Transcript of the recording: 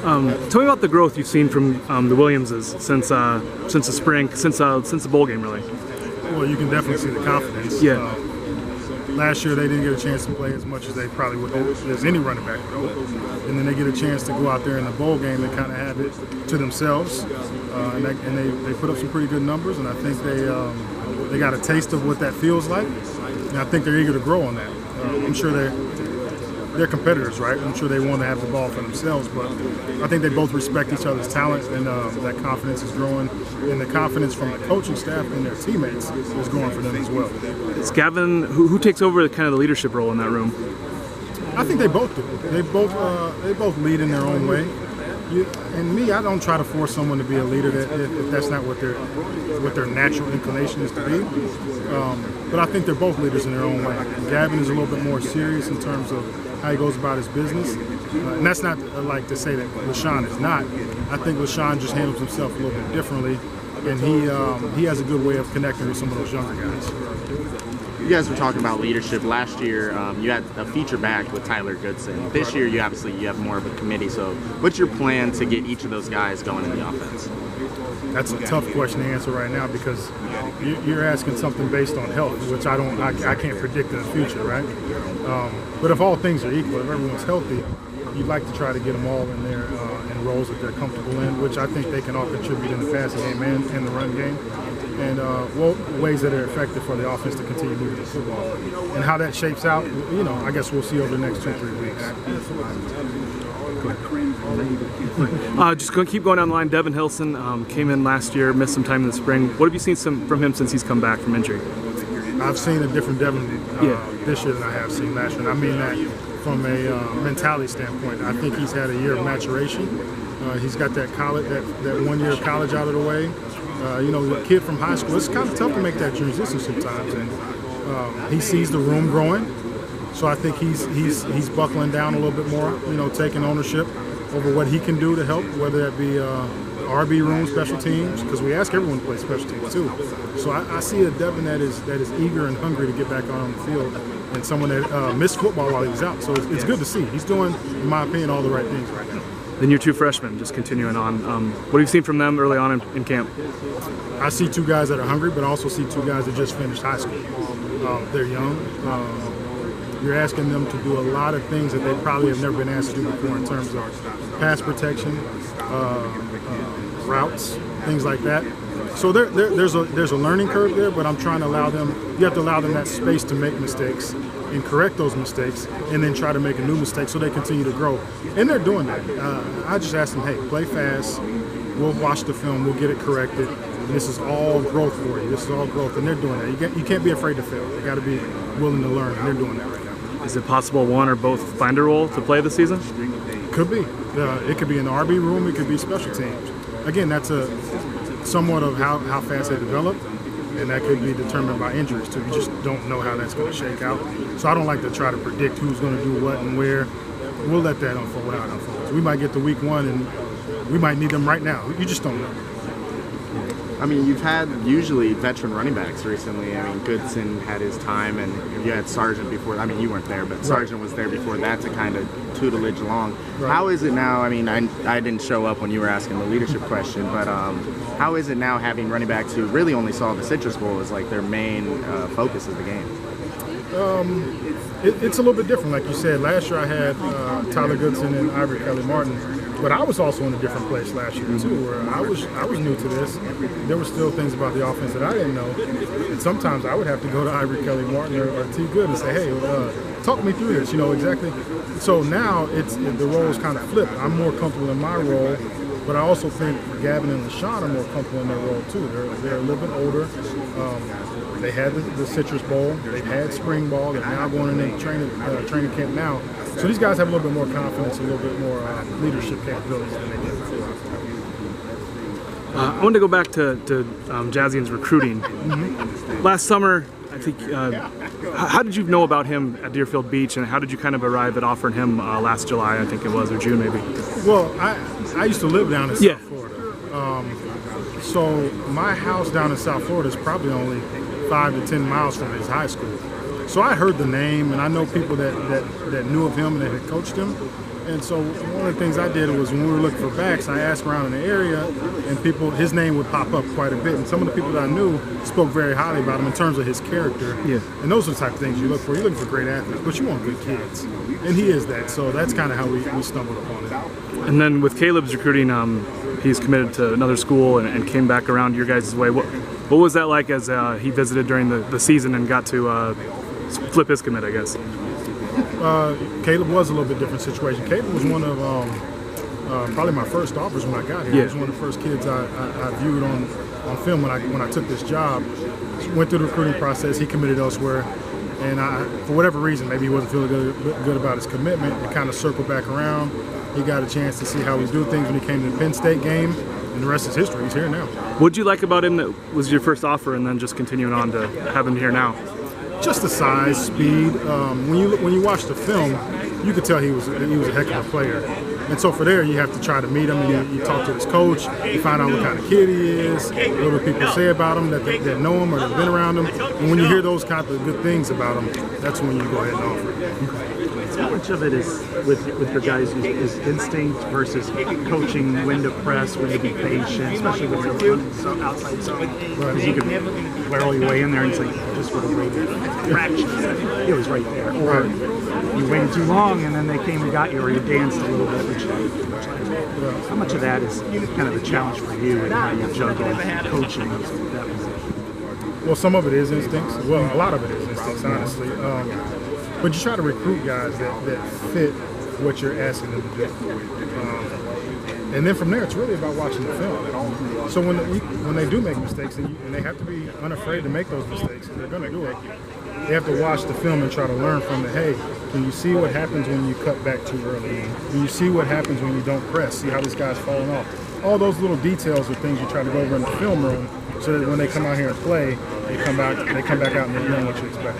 Tell me about the growth you've seen from the Williamses since the spring, since the bowl game, really. Well, you can definitely see the confidence. Yeah. Last year they didn't get a chance to play as much as they probably would as any running back would. And then they get a chance to go out there in the bowl game and kind of have it to themselves. And they put up some pretty good numbers, and I think they got a taste of what that feels like. And I think they're eager to grow on that. I'm sure they're competitors, right? I'm sure they want to have the ball for themselves, but I think they both respect each other's talent, and that confidence is growing, and the confidence from the coaching staff and their teammates is growing for them as well. It's Gavin, who takes over kind of the leadership role in that room? I think they both do. They both lead in their own way. And me, I don't try to force someone to be a leader if that's not what their natural inclination is to be. But I think they're both leaders in their own way. Gavin is a little bit more serious in terms of how he goes about his business. And that's not like to say that LaShawn is not. I think LaShawn just handles himself a little bit differently, and he has a good way of connecting with some of those younger guys. You guys were talking about leadership. Last year, you had a feature back with Tyler Goodson. This year, you have more of a committee. So what's your plan to get each of those guys going in the offense? That's a tough question to answer right now because you're asking something based on health, which I can't predict in the future, right? But if all things are equal, if everyone's healthy, you'd like to try to get them all in there in roles that they're comfortable in, which I think they can all contribute in the passing game and the run game. And ways that are effective for the offense to continue moving the football. And how that shapes out, I guess we'll see over the next 2-3 weeks. Just going to keep going down the line. Devin Hilson came in last year, missed some time in the spring. What have you seen from him since he's come back from injury? I've seen a different Devin this year than I have seen last year. And I mean that from a mentality standpoint. I think he's had a year of maturation. He's got that 1 year of college out of the way. A kid from high school, it's kind of tough to make that transition sometimes, and he sees the room growing. So I think he's buckling down a little bit more, taking ownership over what he can do to help, whether that be RB room, special teams, because we ask everyone to play special teams too. So I see a Devin that is eager and hungry to get back on the field, and someone that missed football while he was out. So it's good to see. He's doing, in my opinion, all the right things right now. Then your two freshmen, just continuing on. What have you seen from them early on in camp? I see two guys that are hungry, but I also see two guys that just finished high school. They're young. You're asking them to do a lot of things that they probably have never been asked to do before in terms of pass protection, routes, things like that. So there's a learning curve there, but I'm trying to allow them. You have to allow them that space to make mistakes and correct those mistakes, and then try to make a new mistake so they continue to grow. And they're doing that. I just asked them, hey, play fast. We'll watch the film. We'll get it corrected. And this is all growth for you. This is all growth, and they're doing that. You can't be afraid to fail. You got to be willing to learn, and they're doing that right now. Is it possible one or both find a role to play this season? Could be. It could be in the RB room. It could be special teams. Again, that's somewhat of how fast they develop. And that could be determined by injuries too. You just don't know how that's going to shake out. So I don't like to try to predict who's going to do what and where. We'll let that unfold out. We might get to week one and we might need them right now. You just don't know. I mean, you've had usually veteran running backs recently. I mean, Goodson had his time, and you had Sargent before. I mean, you weren't there, but Sargent was there before that to kind of tutelage along. Right. How is it now? I mean, I didn't show up when you were asking the leadership question, but how is it now having running backs who really only saw the Citrus Bowl as like their main focus of the game? It's a little bit different. Like you said, last year I had Tyler Goodson and Ivory Kelly Martin. But I was also in a different place last year too, where I was new to this. There were still things about the offense that I didn't know, and sometimes I would have to go to Ivory Kelly Martin or T. Good and say, "Hey, talk me through this." Exactly. So now the roles kind of flip. I'm more comfortable in my role, but I also think Gavin and LaShawn are more comfortable in their role too. They're a little bit older. They had the Citrus Bowl. They've had spring ball. They're now going into training camp now. So these guys have a little bit more confidence, a little bit more leadership capabilities than they did before. I wanted to go back to Jazian's recruiting. Last summer, I think, how did you know about him at Deerfield Beach, and how did you kind of arrive at offering him last July, I think it was, or June maybe? Well, I used to live down in South Florida. So my house down in South Florida is probably only 5 to 10 miles from his high school. So I heard the name, and I know people that knew of him and that had coached him. And so one of the things I did was when we were looking for backs, I asked around in the area, and his name would pop up quite a bit. And some of the people that I knew spoke very highly about him in terms of his character. Yeah. And those are the type of things you look for. You're looking for great athletes, but you want good kids. And he is that. So that's kind of how we stumbled upon it. And then with Caleb's recruiting, he's committed to another school and came back around your guys' way. What was that like as he visited during the season and got to flip his commit, I guess? Caleb was a little bit different situation. Caleb was one of probably my first offers when I got here. Yeah. He was one of the first kids I viewed on film when I took this job. Went through the recruiting process. He committed elsewhere, and for whatever reason, maybe he wasn't feeling good about his commitment. It kind of circled back around. He got a chance to see how we do things when he came to the Penn State game, and the rest is history. He's here now. What'd you like about him that was your first offer, and then just continuing on to have him here now? Just the size, speed. When you watch the film, you could tell he was a heck of a player. And so for there, you have to try to meet him, and you talk to his coach, you find out what kind of kid he is, what do people say about him that know him or have been around him. And when you hear those kinds of good things about him, that's when you go ahead and offer. How much of it is with your guys is instinct versus coaching, when to press, when to be patient, especially when you're running so outside zone? Because you could barrel your way in there and it's like just would have waited a fraction. It was right there. Or you waited too long and then they came and got you, or you danced a little bit. How much of that is kind of a challenge for you and how you juggle coaching that position? Well, some of it is instincts. Well, a lot of it is instincts, honestly. But you try to recruit guys that fit what you're asking them to do. And then from there, it's really about watching the film. So when they do make mistakes, and they have to be unafraid to make those mistakes, and they're going to do it, they have to watch the film and try to learn from it. Hey, can you see what happens when you cut back too early? Can you see what happens when you don't press? See how this guy's falling off? All those little details are things you try to go over in the film room so that when they come out here and play, they come back out and they're doing what you expect.